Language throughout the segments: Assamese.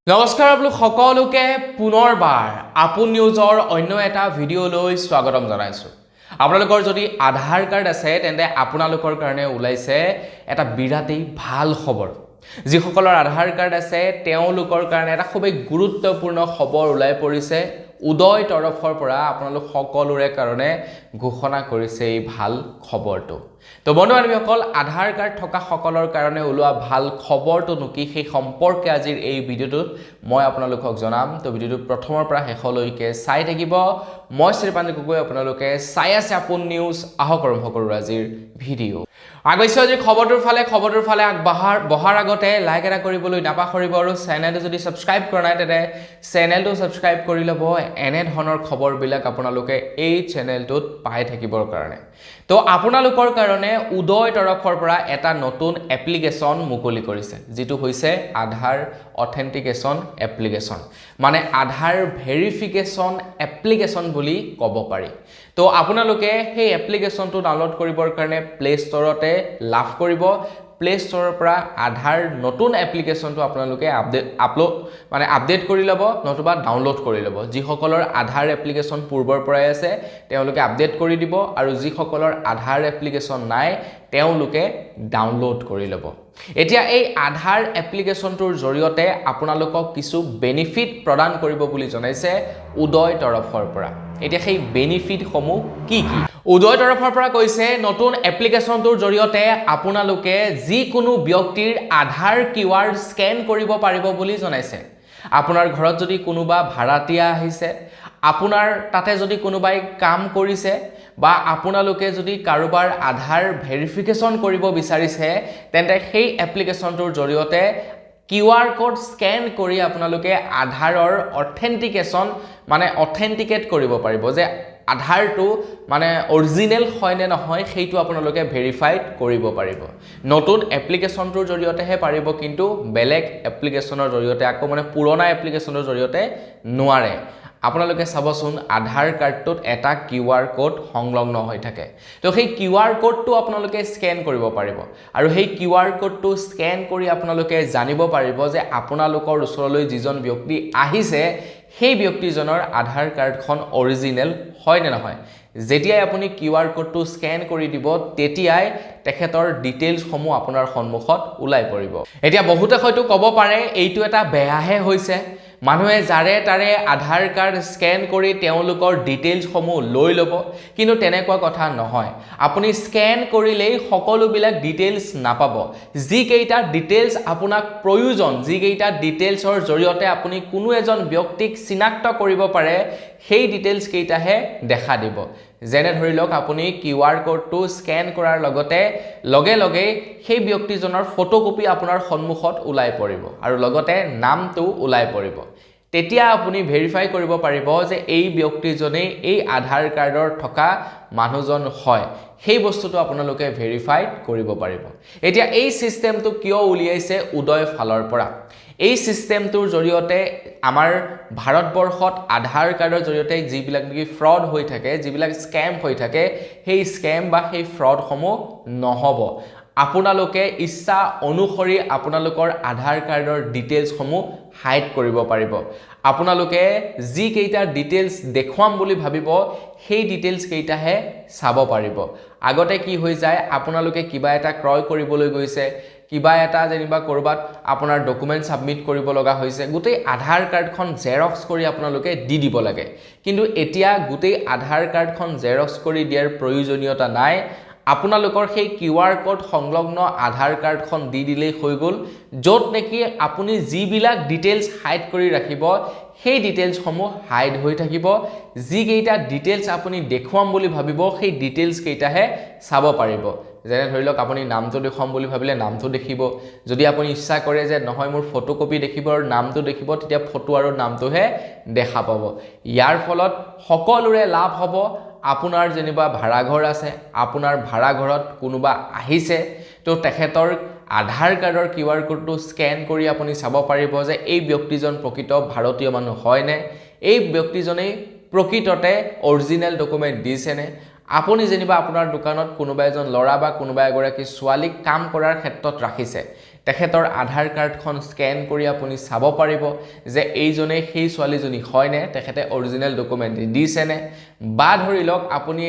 নমস্কাৰ আপোনালোক সকলোকে পুনৰবাৰ আপোন নিউজৰ অন্য এটা ভিডিঅ'লৈ স্বাগতম জনাইছোঁ। আপোনালোকৰ যদি আধাৰ কাৰ্ড আছে তেন্তে আপোনালোকৰ কাৰণে ওলাইছে এটা বিৰাটেই ভাল খবৰ। যিসকলৰ আধাৰ কাৰ্ড আছে তেওঁলোকৰ কাৰণে এটা খুবেই গুৰুত্বপূৰ্ণ খবৰ ওলাই পৰিছে। উদয় তৰফৰ পৰা আপোনালোক সকলোৰে কাৰণে ঘোষণা কৰিছে এই ভাল খবৰটো। তো বন্ধু বান্ধৱীসকল, আধাৰ কাৰ্ড থকা সকলৰ কাৰণে ওলোৱা ভাল খবৰটো কি সেই সম্পৰ্কে আজিৰ এই ভিডিঅ'টোত মই আপোনালোকক জনাম। তো ভিডিঅ'টো প্ৰথমৰ পৰা শেষলৈকে চাই থাকিব। মই শ্ৰীপাণ্ডে গগৈ, আপোনালোকে চাই আছে আপোন নিউজ। আহক আৰম্ভ কৰোঁ আজিৰ ভিডিঅ'। আগৈছোঁ আজিৰ খবৰটোৰ ফালে বহাৰ আগতে লাইক এটা কৰিবলৈ নাপাহৰিব আৰু চেনেলটো যদি ছাবস্ক্ৰাইব কৰা নাই তেন্তে চেনেলটো ছাবস্ক্ৰাইব কৰি ল'ব এনে ধৰণৰ খবৰবিলাক আপোনালোকে এই চেনেলটোত পাই থাকিবৰ কাৰণে। তো আপোনালোকৰ কাৰণে উদয় তৰফৰ পৰা এটা নতুন এপ্লিকেশ্যন মুকলি কৰিছে, যিটো হৈছে আধাৰ অথেণ্টিকেশ্যন এপ্লিকেশ্যন, মানে আধাৰ ভেৰিফিকেশ্যন এপ্লিকেশ্যন বুলি ক'ব পাৰি। তো আপোনালোকে সেই এপ্লিকেশ্যনটো ডাউনলোড কৰিবৰ কাৰণে প্লে ষ্ট'ৰতে লাভ কৰিব। প্লে ষ্ট'ৰৰ পৰা আধাৰ নতুন এপ্লিকেশ্যনটো আপোনালোকে আপডেট কৰি ল'ব, নতুবা ডাউনলোড কৰি ল'ব। যিসকলৰ আধাৰ এপ্লিকেশ্যন পূৰ্বৰ পৰাই আছে তেওঁলোকে আপডেট কৰি দিব, আৰু যিসকলৰ আধাৰ এপ্লিকেশ্যন নাই তেওঁলোকে ডাউনলোড কৰি ল'ব। এতিয়া এই আধাৰ এপ্লিকেশ্যনটোৰ জৰিয়তে আপোনালোকক কিছু বেনিফিট প্ৰদান কৰিব বুলি জনাইছে উদয় তৰফৰ পৰা। এতিয়া সেই বেনিফিটসমূহ কি কি? উদয় তৰফৰ পৰা কৈছে নতুন এপ্লিকেশ্যনটোৰ জৰিয়তে আপোনালোকে যিকোনো ব্যক্তিৰ আধাৰ QR স্কেন কৰিব পাৰিব বুলি জনাইছে। আপোনাৰ ঘৰত যদি কোনোবা ভাড়াতীয়া আহিছে, আপোনাৰ তাতে যদি কোনোবাই কাম কৰিছে, বা আপোনালোকে যদি কাৰোবাৰ আধাৰ ভেৰিফিকেশ্যন কৰিব বিচাৰিছে, তেন্তে সেই এপ্লিকেশ্যনটোৰ জৰিয়তে QR কোড স্কেন কৰি আপোনালোকে আধাৰৰ অথেণ্টিকেট কৰিব পাৰিব যে আধাৰটো মানে অৰিজিনেল হয় নে নহয় সেইটো আপোনালোকে ভেৰিফাইড কৰিব পাৰিব। নতুন এপ্লিকেশ্যনটোৰ জৰিয়তেহে পাৰিব, কিন্তু বেলেগ এপ্লিকেশ্যনৰ জৰিয়তে পুৰণা এপ্লিকেশ্যনৰ জৰিয়তে নোৱাৰে। আপোনালোকে চাবচোন, আধাৰ কাৰ্ডটোত এটা QR কোড সংলগ্ন হৈ থাকে। তো সেই QR কোডটো আপোনালোকে স্কেন কৰিব পাৰিব, আৰু সেই QR কোডটো স্কেন কৰি আপোনালোকে জানিব পাৰিব যে আপোনালোকৰ ওচৰলৈ যিজন ব্যক্তি আহিছে সেই ব্যক্তিজনৰ আধাৰ কাৰ্ডখন অৰিজিনেল হয় নে নহয়। যেতিয়াই আপুনি QR কোডটো স্কেন কৰি দিব তেতিয়াই তেখেতৰ ডিটেইলছসমূহ আপোনাৰ সন্মুখত ওলাই পৰিব। এতিয়া বহুতে হয়তো ক'ব পাৰে এইটো এটা বেয়াহে হৈছে, মানুহে যাৰে তাৰে আধাৰ কাৰ্ড স্কেন কৰি তেওঁলোকৰ ডিটেইলছসমূহ লৈ ল'ব, কিন্তু তেনেকুৱা কথা নহয়। আপুনি স্কেন কৰিলেই সকলোবিলাক ডিটেইলছ নাপাব। যিকেইটা ডিটেইলছ আপোনাক প্ৰয়োজন, যিকেইটা ডিটেইলছৰ জৰিয়তে আপুনি কোনো এজন ব্যক্তিক চিনাক্ত কৰিব পাৰে, সেই ডিটেইলছ কেইটাহে দেখা দিব। যেনে ধৰি লওক, আপুনি QR কোডটো স্কেন কৰাৰ লগে লগে সেই ব্যক্তিজনৰ ফটোকপি আপোনাৰ সন্মুখত ওলাই পৰিব, আৰু লগতে নামটো ওলাই পৰিব। তেতিয়া আপুনি ভেৰিফাই কৰিব পাৰিব যে এই ব্যক্তিজনেই এই আধাৰ কাৰ্ডৰ থকা মানুহজন হয়। সেই বস্তুটো আপোনালোকে ভেৰিফাই কৰিব পাৰিব। এতিয়া এই চিষ্টেমটো কিয় উলিয়াইছে উদয় ফালৰ পৰা? এই চিষ্টেমটোৰ জৰিয়তে আমাৰ ভাৰতবৰ্ষত আধাৰ কাৰ্ডৰ জৰিয়তে যিবিলাক নেকি ফ্ৰড হৈ থাকে, যিবিলাক স্কেম হৈ থাকে, সেই স্কেম বা সেই ফ্ৰডসমূহ নহ'ব। আপোনালোকে ইচ্ছা অনুসৰি আপোনালোকৰ আধাৰ কাৰ্ডৰ ডিটেইলছসমূহ হাইড কৰিব পাৰিব। আপোনালোকে যিকেইটা ডিটেইলছ দেখুৱাম বুলি ভাবিব সেই ডিটেইলছ কেইটাহে চাব পাৰিব। আগতে কি হৈ যায়, আপোনালোকে কিবা এটা ক্ৰয় কৰিবলৈ গৈছে, কিবা এটা যেনিবা ক'ৰবাত আপোনাৰ ডকুমেণ্ট ছাবমিট কৰিব লগা হৈছে, গোটেই আধাৰ কাৰ্ডখন জেৰক্স কৰি আপোনালোকে দি দিব লাগে। কিন্তু এতিয়া গোটেই আধাৰ কাৰ্ডখন জেৰক্স কৰি দিয়াৰ প্ৰয়োজনীয়তা নাই। আপোনালোকৰ সেই QR কোড সংলগ্ন আধাৰ কাৰ্ডখন দি দিলেই হৈ গ'ল। য'ত নেকি আপুনি যিবিলাক ডিটেইলছ হাইড কৰি ৰাখিব সেই ডিটেইলছসমূহ হাইড হৈ থাকিব। যিকেইটা ডিটেইলছ আপুনি দেখুৱাম বুলি ভাবিব সেই ডিটেইলছ কেইটাহে চাব পাৰিব। যেনে ধৰি লওক, আপুনি নামটো দেখুৱাম বুলি ভাবিলে নামটো দেখিব। যদি আপুনি ইচ্ছা কৰে যে নহয় মোৰ ফটোকপি দেখিব আৰু নামটো দেখিব, তেতিয়া ফটো আৰু নামটোহে দেখা পাব। ইয়াৰ ফলত সকলোৰে লাভ হ'ব। আপোনাৰ যেনিবা ভাড়াঘৰ আছে, আপোনাৰ ভাড়াঘৰত কোনোবা আহিছে, তো তেখেতৰ আধাৰ কাৰ্ডৰ QR কোডটো স্কেন কৰি আপুনি চাব পাৰিব যে এই ব্যক্তিজন প্ৰকৃত ভাৰতীয় মানুহ হয়নে, এই ব্যক্তিজনেই প্ৰকৃততে অৰিজিনেল ডকুমেণ্ট দিছেনে। আপুনি যেনিবা আপোনাৰ দোকানত কোনোবা এজন ল'ৰা বা কোনোবা এগৰাকী ছোৱালীক কাম কৰাৰ ক্ষেত্ৰত ৰাখিছে, তেখেতৰ আধাৰ কাৰ্ডখন স্কেন কৰি আপুনি চাব পাৰিব যে এইজনে সেই ছোৱালীজনী হয়নে, তেখেতে অৰিজিনেল ডকুমেণ্ট দিছেনে, বা ধৰি লওক আপুনি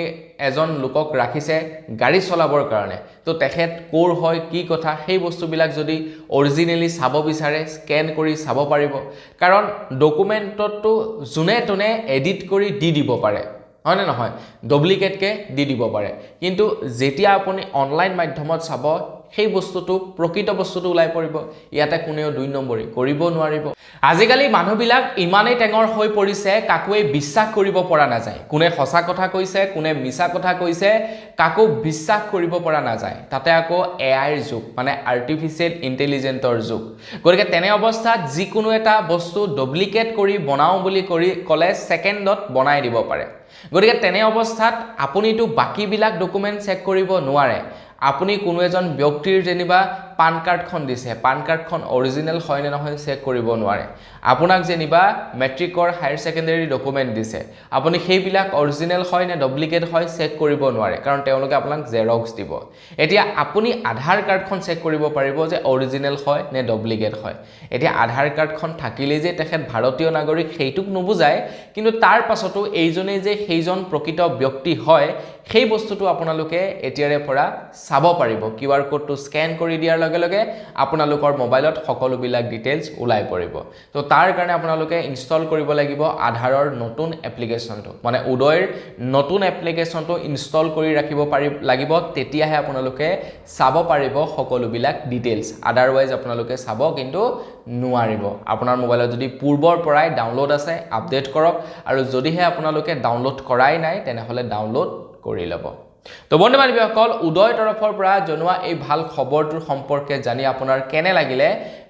এজন লোকক ৰাখিছে গাড়ী চলাবৰ কাৰণে, তো তেখেত ক'ৰ হয় কি কথা সেই বস্তুবিলাক যদি অৰিজিনেলি চাব বিচাৰে স্কেন কৰি চাব পাৰিব। কাৰণ ডকুমেণ্টতো যোনে তোনে এডিট কৰি দি দিব পাৰে, হয়নে নহয়, ডুপ্লিকেটকৈ দি দিব পাৰে। কিন্তু যেতিয়া আপুনি অনলাইন মাধ্যমত চাব সেই বস্তুটো প্ৰকৃত বস্তুটো ওলাই পৰিব, ইয়াতে কোনেও 2 নম্বৰী কৰিব নোৱাৰিব। আজিকালি মানুহবিলাক ইমানেই টেঙৰ হৈ পৰিছে কাকোৱে বিশ্বাস কৰিব পৰা নাযায়, কোনে সঁচা কথা কৈছে কোনে মিছা কথা কৈছে কাকো বিশ্বাস কৰিব পৰা নাযায়। তাতে আকৌ এআইৰ যুগ, মানে আৰ্টিফিচিয়েল ইণ্টেলিজেন্সৰ যুগ। গতিকে তেনে অৱস্থাত যিকোনো এটা বস্তু ডুপ্লিকেট কৰি বনাওঁ বুলি ক'লে ছেকেণ্ডত বনাই দিব পাৰে। গতিকে তেনে অৱস্থাত আপুনিতো বাকীবিলাক ডকুমেণ্ট চেক কৰিব নোৱাৰে। আপুনি কোনো এজন ব্যক্তিৰ যেনিবা পান কাৰ্ডখন দিছে, পান কাৰ্ডখন অৰিজিনেল হয় নে নহয় চেক কৰিব নোৱাৰে। আপোনাক যেনিবা মেট্ৰিকৰ হায়াৰ ছেকেণ্ডেৰী ডকুমেণ্ট দিছে, আপুনি সেইবিলাক অৰিজিনেল হয় নে ডুপ্লিকেট হয় চেক কৰিব নোৱাৰে, কাৰণ তেওঁলোকে আপোনাক জেৰক্স দিব। এতিয়া আপুনি আধাৰ কাৰ্ডখন চেক কৰিব পাৰিব যে অৰিজিনেল হয় নে ডুপ্লিকেট হয়। এতিয়া আধাৰ কাৰ্ডখন থাকিলেই যে তেখেত ভাৰতীয় নাগৰিক সেইটোক নুবুজায়, কিন্তু তাৰ পাছতো এইজনেই যে সেইজন প্ৰকৃত ব্যক্তি হয় সেই বস্তুটো আপোনালোকে এতিয়াৰে পৰা চাব পাৰিব। QR কোডটো স্কেন কৰি দিয়াৰ লগে লগে আপোনালোকৰ মোবাইলত সকলোবিলাক ডিটেইলছ ওলাই পৰিব। তো তাৰ কাৰণে আপোনালোকে ইনষ্টল কৰিব লাগিব আধাৰৰ নতুন এপ্লিকেশ্যনটো, মানে উদয়ৰ নতুন এপ্লিকেশ্যনটো ইনষ্টল কৰি ৰাখিব লাগিব, তেতিয়াহে আপোনালোকে চাব পাৰিব সকলোবিলাক ডিটেইলছ। আদাৰৱাইজ আপোনালোকে চাব কিন্তু নোৱাৰিব। আপোনাৰ মোবাইলত যদি পূৰ্বৰ পৰাই ডাউনলোড আছে আপডেট কৰক, আৰু যদিহে আপোনালোকে ডাউনলোড কৰাই নাই তেনেহ'লে ডাউনলোড কৰি ল'ব। তো বন্ধু বান্ধৱীসকল, উদয়ৰ তৰফৰ পৰা জনোৱা এই ভাল খবৰটোৰ সম্পৰ্কে জানি আপোনাৰ কেনে লাগিলে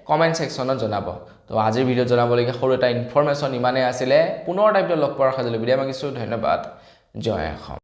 কমেণ্ট ছেকশ্যনত জনাব। তো আজিৰ ভিডিঅ'ত জনাবলগীয়া সৰু এটা ইনফৰমেশ্যন ইমানেই আছিলে। পুনৰ টাইপটো লগ পোৱাৰ সাজলৈ বিদায় মাগিছোঁ। ধন্যবাদ। জয় অসম।